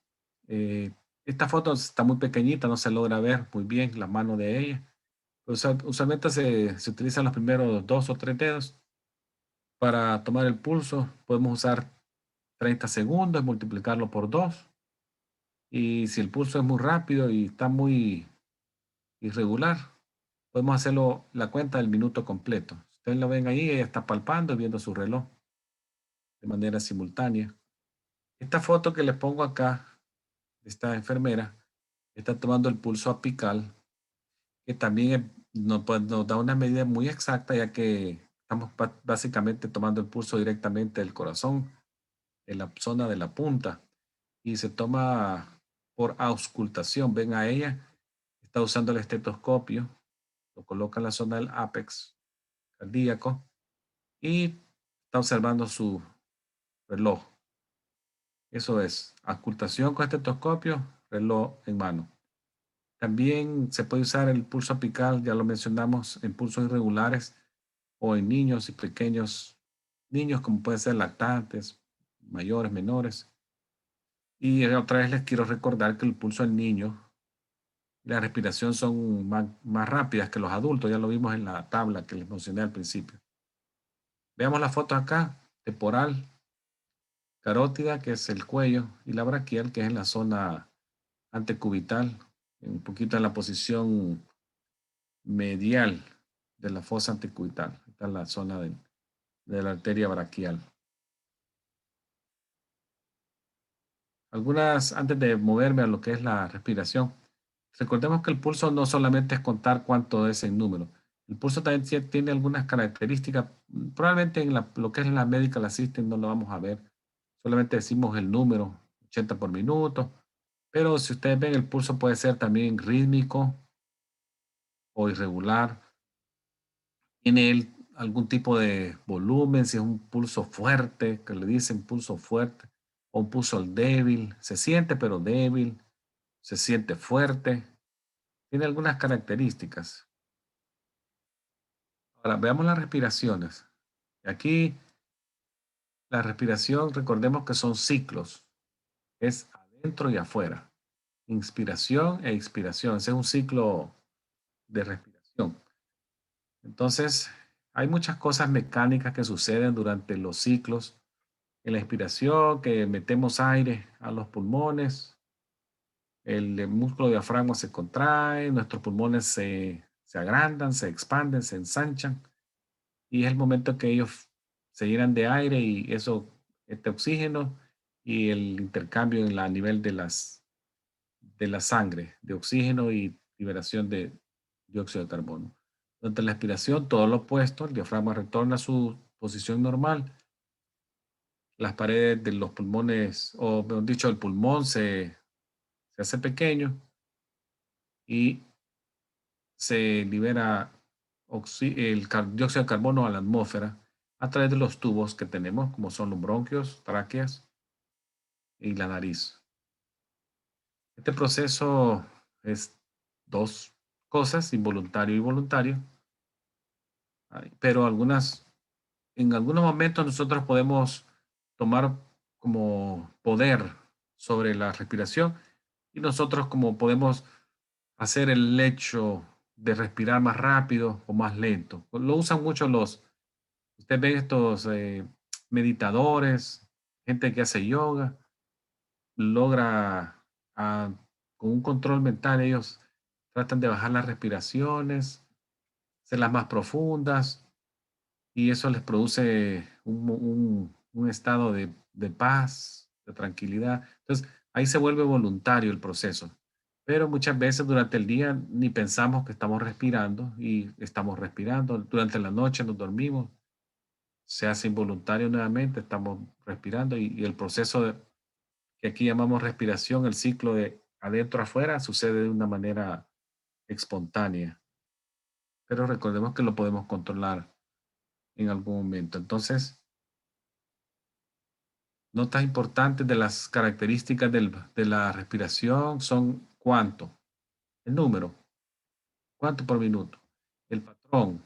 esta foto está muy pequeñita, no se logra ver muy bien la mano de ella, Usualmente se utilizan los primeros 2 o 3 dedos para tomar el pulso. Podemos usar 30 segundos, multiplicarlo por 2. Y si el pulso es muy rápido y está muy irregular, podemos hacerlo la cuenta del minuto completo. Ustedes lo ven ahí, ella está palpando y viendo su reloj de manera simultánea. Esta foto que les pongo acá, de esta enfermera, está tomando el pulso apical, que también nos da una medida muy exacta, ya que estamos básicamente tomando el pulso directamente del corazón, en la zona de la punta, y se toma por auscultación. Ven a ella, está usando el estetoscopio, lo coloca en la zona del ápex cardíaco y está observando su reloj. Eso es, auscultación con estetoscopio, reloj en mano. También se puede usar el pulso apical, ya lo mencionamos, en pulsos irregulares o en niños y pequeños niños, como pueden ser lactantes, mayores, menores. Y otra vez les quiero recordar que el pulso en niños y la respiración son más rápidas que los adultos, ya lo vimos en la tabla que les mencioné al principio. Veamos la foto acá, temporal, carótida, que es el cuello, y la braquial, que es en la zona antecubital, un poquito en la posición medial de la fosa antecubital. Esta es la zona de la arteria braquial. Antes de moverme a lo que es la respiración, recordemos que el pulso no solamente es contar cuánto es el número. El pulso también tiene algunas características. Probablemente en lo que es la Medical Assistant no lo vamos a ver. Solamente decimos el número, 80 por minuto. Pero si ustedes ven, el pulso puede ser también rítmico o irregular. Tiene algún tipo de volumen, si es un pulso fuerte, que le dicen pulso fuerte, o un pulso débil. Se siente pero débil, se siente fuerte. Tiene algunas características. Ahora, veamos las respiraciones. Aquí, la respiración, recordemos que son ciclos. Es adentro y afuera. Inspiración e expiración. Ese es un ciclo de respiración. Entonces, hay muchas cosas mecánicas que suceden durante los ciclos. En la inspiración, que metemos aire a los pulmones, el músculo diafragma se contrae, nuestros pulmones se agrandan, se expanden, se ensanchan, y es el momento que ellos se llenan de aire y eso, este oxígeno y el intercambio a nivel de la sangre, de oxígeno y liberación de dióxido de carbono. Durante la expiración, todo lo opuesto, el diafragma retorna a su posición normal, las paredes de los pulmones, o mejor dicho, el pulmón se hace pequeño y se libera dióxido de carbono a la atmósfera a través de los tubos que tenemos, como son los bronquios, tráqueas y la nariz. Este proceso es dos cosas, involuntario y voluntario, pero en algunos momentos nosotros podemos tomar como poder sobre la respiración y nosotros como podemos hacer el hecho de respirar más rápido o más lento. Lo usan mucho usted ve estos meditadores, gente que hace yoga, logra con un control mental, ellos tratan de bajar las respiraciones, hacerlas más profundas, y eso les produce un estado de paz, de tranquilidad. Entonces, ahí se vuelve voluntario el proceso. Pero muchas veces durante el día ni pensamos que estamos respirando y estamos respirando. Durante la noche nos dormimos, se hace involuntario nuevamente, estamos respirando y el proceso que aquí llamamos respiración, el ciclo de adentro a afuera, sucede de una manera espontánea. Pero recordemos que lo podemos controlar en algún momento. Entonces, notas importantes de las características de la respiración son cuánto, el número, cuánto por minuto, el patrón,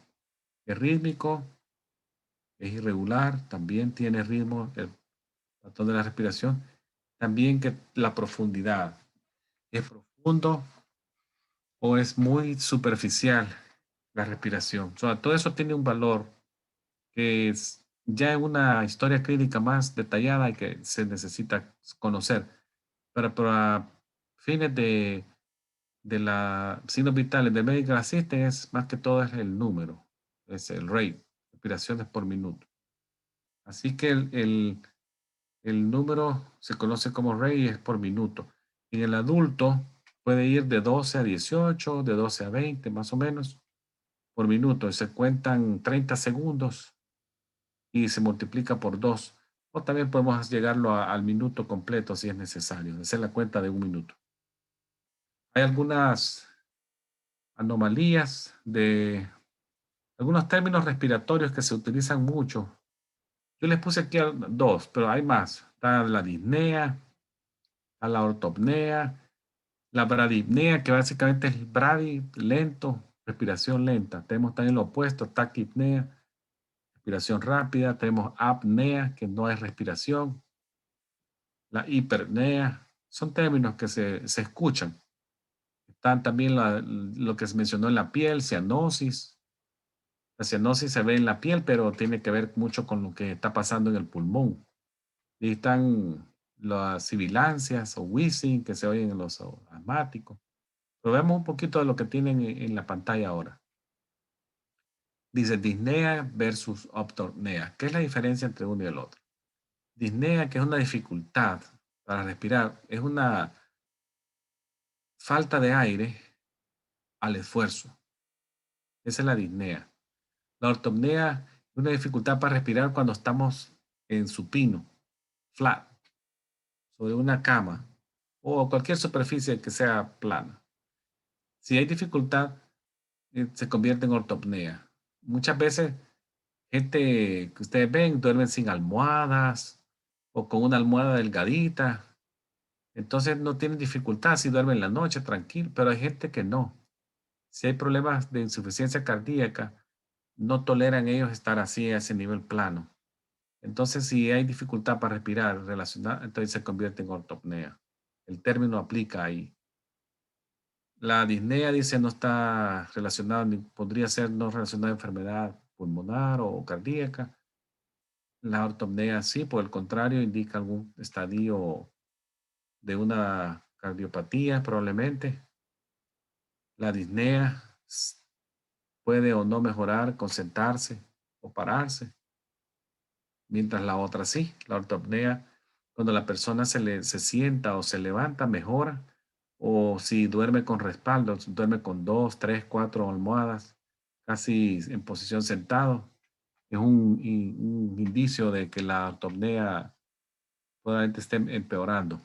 es rítmico, es irregular, también tiene ritmo, el patrón de la respiración, también que la profundidad, es profundo o es muy superficial la respiración. O sea, todo eso tiene un valor que es ya en una historia clínica más detallada y que se necesita conocer. Pero para fines de la signos vitales de Medical Assistant es más que todo es el número, es el rate, respiraciones por minuto. Así que el número se conoce como rate y es por minuto. En el adulto puede ir de 12 a 18, de 12 a 20 más o menos por minuto. Y se cuentan 30 segundos y se multiplica por 2. O también podemos llegarlo al minuto completo si es necesario, hacer la cuenta de un minuto. Hay algunas anomalías de algunos términos respiratorios que se utilizan mucho. Yo les puse aquí dos, pero hay más. Está la disnea, está la ortopnea, la bradipnea, que básicamente es brady, lento, respiración lenta. Tenemos también lo opuesto, taquipnea, respiración rápida. Tenemos apnea, que no es respiración. La hipernea. Son términos que se escuchan. Están también lo que se mencionó en la piel, cianosis. La cianosis se ve en la piel, pero tiene que ver mucho con lo que está pasando en el pulmón. Y están las sibilancias o wheezing que se oyen en los asmáticos. Pero veamos un poquito de lo que tienen en la pantalla ahora. Dice disnea versus optornea. ¿Qué es la diferencia entre uno y el otro? Disnea, que es una dificultad para respirar, es una falta de aire al esfuerzo. Esa es la disnea. La ortopnea es una dificultad para respirar cuando estamos en supino, flat, sobre una cama o cualquier superficie que sea plana. Si hay dificultad, se convierte en ortopnea. Muchas veces, gente que ustedes ven duermen sin almohadas o con una almohada delgadita. Entonces no tienen dificultad si duermen en la noche, tranquilo, pero hay gente que no. Si hay problemas de insuficiencia cardíaca, no toleran ellos estar así a ese nivel plano. Entonces, si hay dificultad para respirar relacionada, entonces se convierte en ortopnea. El término aplica ahí. La disnea dice no está relacionada, ni podría ser no relacionada a enfermedad pulmonar o cardíaca. La ortopnea sí, por el contrario, indica algún estadio de una cardiopatía probablemente. La disnea puede o no mejorar con sentarse o pararse, mientras la otra sí, la ortopnea, cuando la persona se sienta o se levanta, mejora, o si duerme con respaldo, duerme con 2, 3, 4 almohadas, casi en posición sentado, es un indicio de que la ortopnea probablemente esté empeorando.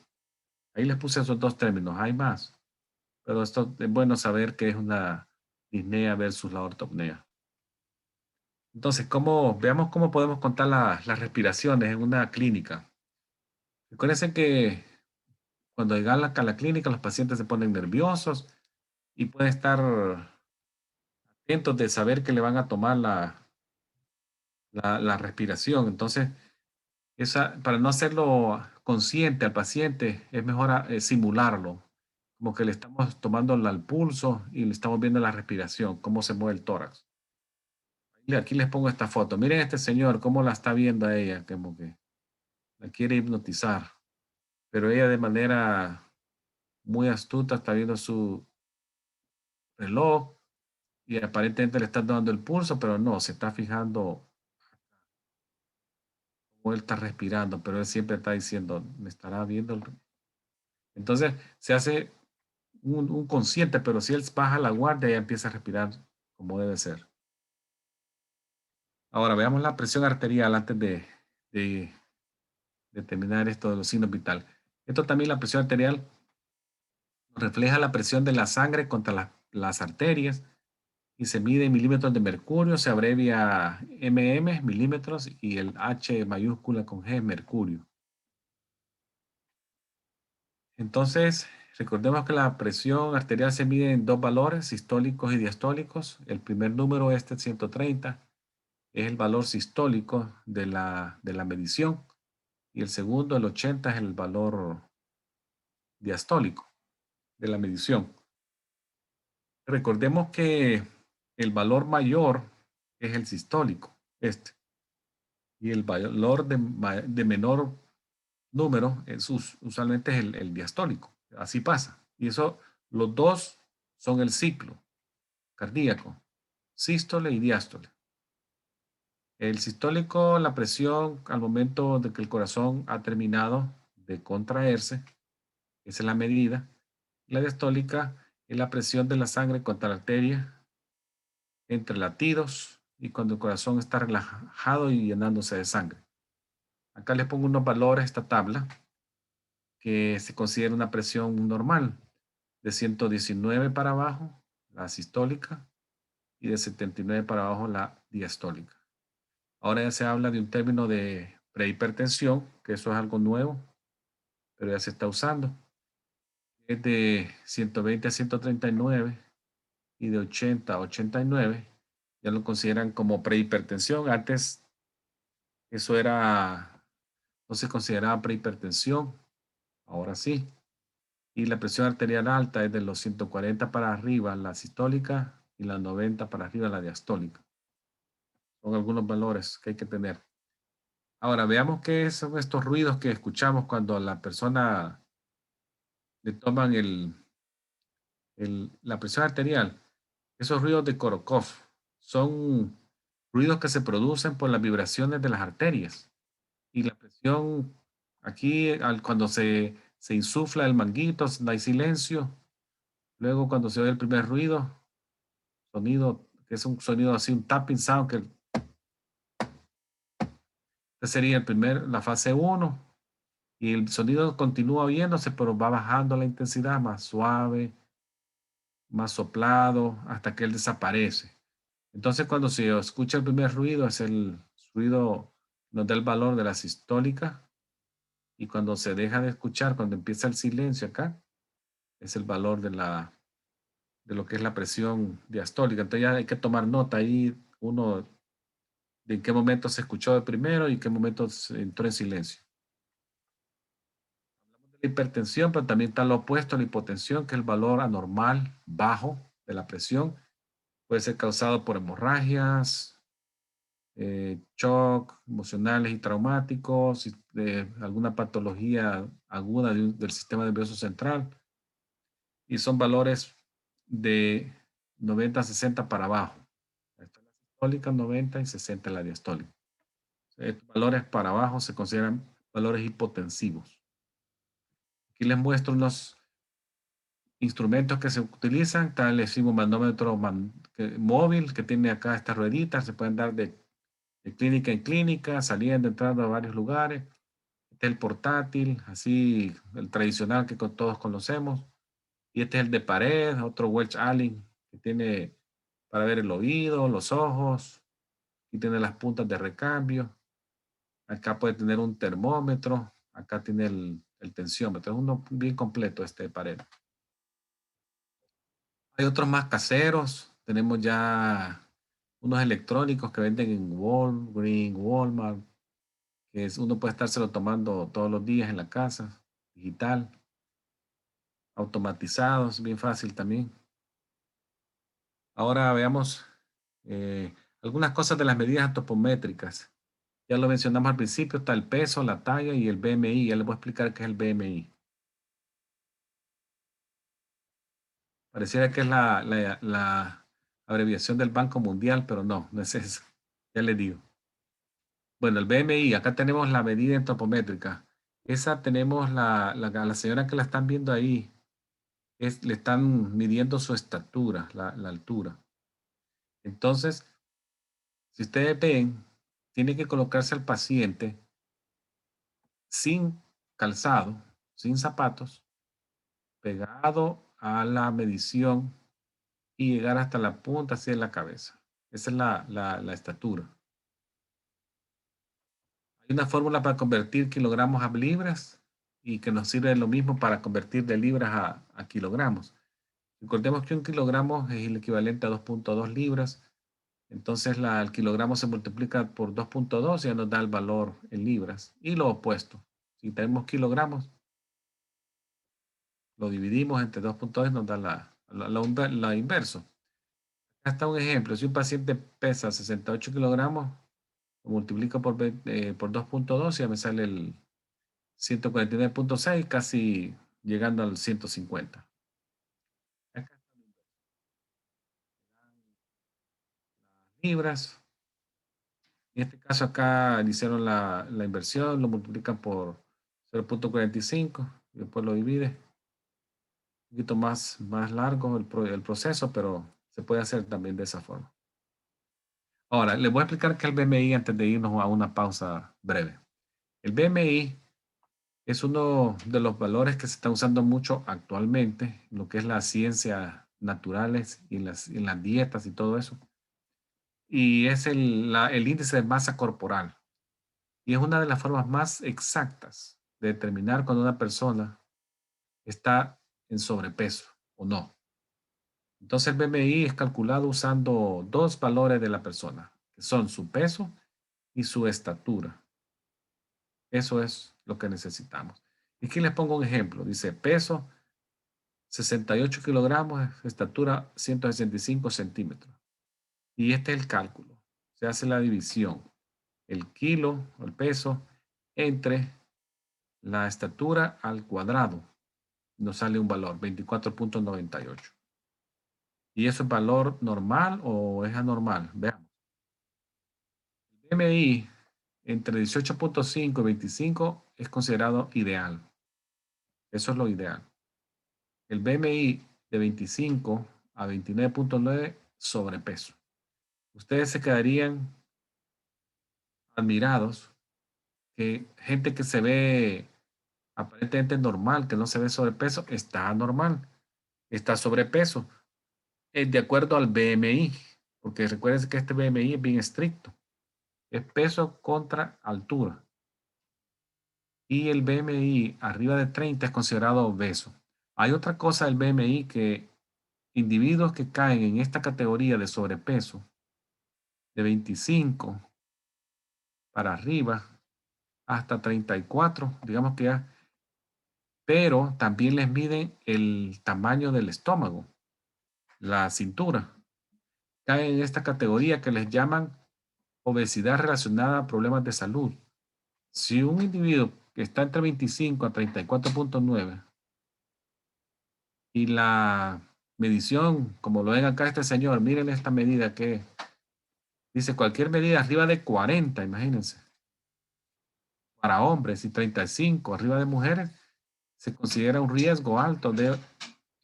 Ahí les puse esos dos términos, hay más, pero esto es bueno saber que es una disnea versus la ortopnea. Entonces, veamos cómo podemos contar las respiraciones en una clínica. Recuerden que cuando llegan a la clínica los pacientes se ponen nerviosos y pueden estar atentos de saber que le van a tomar la respiración. Entonces, para no hacerlo consciente al paciente, es mejor simularlo, como que le estamos tomando el pulso y le estamos viendo la respiración, cómo se mueve el tórax. Aquí les pongo esta foto. Miren a este señor, cómo la está viendo a ella, como que la quiere hipnotizar. Pero ella de manera muy astuta está viendo su reloj y aparentemente le está dando el pulso, pero no, se está fijando cómo él está respirando, pero él siempre está diciendo, me estará viendo. Entonces se hace un consciente, pero si él baja la guardia, ya empieza a respirar como debe ser. Ahora veamos la presión arterial antes de terminar esto de los signos vitales. Esto también, la presión arterial refleja la presión de la sangre contra las arterias y se mide en milímetros de mercurio, se abrevia mm, milímetros, y el H mayúscula con G, mercurio. Entonces, recordemos que la presión arterial se mide en dos valores, sistólicos y diastólicos. El primer número, 130, es el valor sistólico de la medición, y el segundo, el 80, es el valor diastólico de la medición. Recordemos que el valor mayor es el sistólico, este. Y el valor de menor número usualmente es el diastólico. Así pasa. Y eso, los dos son el ciclo cardíaco, sístole y diástole. El sistólico, la presión al momento de que el corazón ha terminado de contraerse, esa es la medida. La diastólica es la presión de la sangre contra la arteria entre latidos y cuando el corazón está relajado y llenándose de sangre. Acá les pongo unos valores, esta tabla, que se considera una presión normal, de 119 para abajo, la sistólica, y de 79 para abajo, la diastólica. Ahora ya se habla de un término de prehipertensión, que eso es algo nuevo, pero ya se está usando. Es de 120 a 139 y de 80 a 89, ya lo consideran como prehipertensión. Antes eso no se consideraba prehipertensión, ahora sí. Y la presión arterial alta es de los 140 para arriba la sistólica y la 90 para arriba la diastólica. Son algunos valores que hay que tener. Ahora veamos qué son estos ruidos que escuchamos cuando a la persona le toman la presión arterial. Esos ruidos de Korokov son ruidos que se producen por las vibraciones de las arterias. Y la presión aquí, cuando se insufla el manguito, hay silencio. Luego cuando se oye el primer ruido, sonido, que es un sonido así, un tapping sound, que este sería la fase 1. Y el sonido continúa oyéndose, pero va bajando la intensidad, más suave, más soplado, hasta que él desaparece. Entonces cuando se escucha el primer ruido, es el ruido que nos da el valor de la sistólica. Y cuando se deja de escuchar, cuando empieza el silencio acá, es el valor de lo que es la presión diastólica. Entonces ya hay que tomar nota ahí, uno, de en qué momento se escuchó de primero y en qué momento se entró en silencio. Hablamos de la hipertensión, pero también está lo opuesto a la hipotensión, que es el valor anormal, bajo de la presión. Puede ser causado por hemorragias, shock emocionales y traumáticos, alguna patología aguda del sistema nervioso central. Y son valores de 90 a 60 para abajo. Esta es la sistólica, 90 y 60 la diastólica. Estos valores para abajo se consideran valores hipotensivos. Aquí les muestro unos instrumentos que se utilizan. Está el esfigmomanómetro móvil que tiene acá estas rueditas. Se pueden dar de clínica en clínica, saliendo, entrando a varios lugares. Este es el portátil, así el tradicional que todos conocemos. Y este es el de pared, otro Welch Allyn que tiene para ver el oído, los ojos. Y tiene las puntas de recambio. Acá puede tener un termómetro. Acá tiene el tensiómetro. Es uno bien completo este de pared. Hay otros más caseros. Tenemos ya unos electrónicos que venden en Walgreens, Walmart. Que uno puede estárselo tomando todos los días en la casa. Digital. Automatizados. Bien fácil también. Ahora veamos algunas cosas de las medidas antropométricas. Ya lo mencionamos al principio, está el peso, la talla y el BMI. Ya les voy a explicar qué es el BMI. Pareciera que es la abreviación del Banco Mundial, pero no es eso. Ya les digo. Bueno, el BMI, acá tenemos la medida antropométrica. Esa tenemos la señora que la están viendo ahí. Le están midiendo su estatura, la altura. Entonces, si ustedes ven, tiene que colocarse al paciente sin calzado, sin zapatos, pegado a la medición y llegar hasta la punta así de la cabeza. Esa es la estatura. Hay una fórmula para convertir kilogramos a libras y que nos sirve lo mismo para convertir de libras a kilogramos. Recordemos que un kilogramo es el equivalente a 2.2 libras. Entonces el kilogramo se multiplica por 2.2 y ya nos da el valor en libras. Y lo opuesto. Si tenemos kilogramos, lo dividimos entre 2.2 y nos da la inverso. Acá está un ejemplo. Si un paciente pesa 68 kilogramos, lo multiplico por 2.2 y ya me sale el 149.6, casi llegando al 150. Acá están las libras. En este caso acá hicieron la inversión, lo multiplican por 0.45 y después lo divide. Un poquito más largo el proceso, pero se puede hacer también de esa forma. Ahora, les voy a explicar qué es el BMI antes de irnos a una pausa breve. El BMI es uno de los valores que se está usando mucho actualmente, en lo que es las ciencias naturales y en las dietas y todo eso. Y es el índice de masa corporal. Y es una de las formas más exactas de determinar cuando una persona está en sobrepeso o no. Entonces el BMI es calculado usando dos valores de la persona, que son su peso y su estatura. Eso es lo que necesitamos. Y aquí les pongo un ejemplo. Dice peso 68 kilogramos, estatura 165 centímetros. Y este es el cálculo. Se hace la división. El kilo, el peso, entre la estatura al cuadrado. Nos sale un valor, 24.98. ¿Y eso es valor normal o es anormal? Veamos. El BMI entre 18.5 y 25 es considerado ideal. Eso es lo ideal. El BMI de 25 a 29.9, sobrepeso. Ustedes se quedarían admirados que gente que se ve aparentemente normal, que no se ve sobrepeso, está normal, está sobrepeso, de acuerdo al BMI, porque recuerden que este BMI es bien estricto, es peso contra altura. Y el BMI arriba de 30 es considerado obeso. Hay otra cosa del BMI que individuos que caen en esta categoría de sobrepeso, de 25 para arriba, hasta 34, digamos que ya, pero también les miden el tamaño del estómago, la cintura. Caen en esta categoría que les llaman obesidad relacionada a problemas de salud. Si un individuo que está entre 25 a 34.9 y la medición, como lo ven acá este señor, miren esta medida que dice cualquier medida arriba de 40, imagínense, para hombres y 35 arriba de mujeres, se considera un riesgo alto de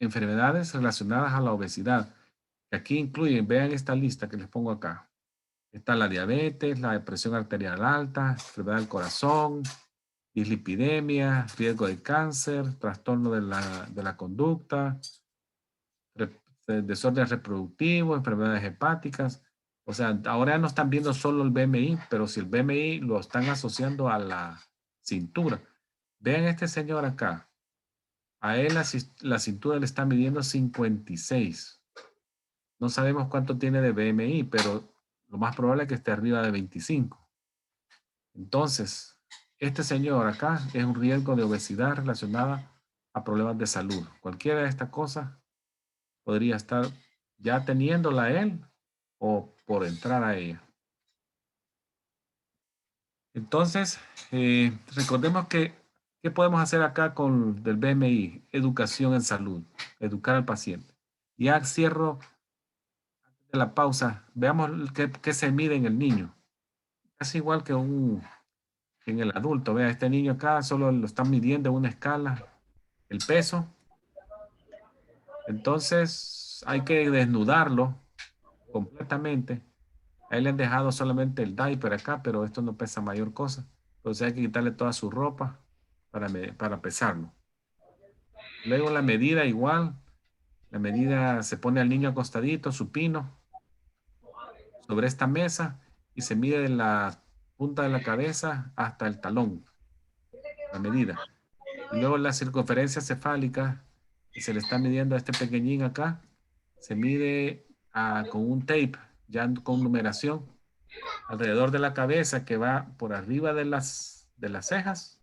enfermedades relacionadas a la obesidad. Que aquí incluyen, vean esta lista que les pongo acá. Está la diabetes, la presión arterial alta, enfermedad del corazón, dislipidemia, riesgo de cáncer, trastorno de la conducta, desórdenes reproductivos, enfermedades hepáticas. O sea, ahora no están viendo solo el BMI, pero si el BMI lo están asociando a la cintura. Vean este señor acá. A él la cintura le está midiendo 56. No sabemos cuánto tiene de BMI, pero lo más probable es que esté arriba de 25. Entonces, este señor acá es un riesgo de obesidad relacionada a problemas de salud. Cualquiera de estas cosas podría estar ya teniéndola él o por entrar a ella. Entonces, recordemos que ¿qué podemos hacer acá con el BMI? Educación en salud, educar al paciente. Ya cierro de la pausa. Veamos qué se mide en el niño. Es igual que en el adulto. Vea, este niño acá solo lo están midiendo en una escala, el peso. Entonces hay que desnudarlo completamente. A él le han dejado solamente el diaper acá, pero esto no pesa mayor cosa. Entonces hay que quitarle toda su ropa para pesarlo. Luego la medida igual. La medida se pone al niño acostadito, supino, sobre esta mesa y se mide de la punta de la cabeza hasta el talón. La medida. Y luego la circunferencia cefálica, que se le está midiendo a este pequeñín acá, se mide con un tape, ya con numeración, alrededor de la cabeza que va por arriba de las cejas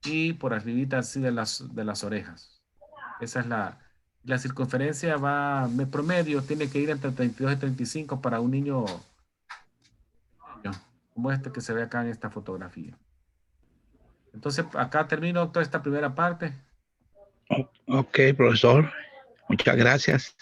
y por arribita así de las orejas. Esa es La circunferencia va, de promedio, tiene que ir entre 32 y 35 para un niño como este que se ve acá en esta fotografía. Entonces, acá termino toda esta primera parte. Ok, profesor. Muchas gracias.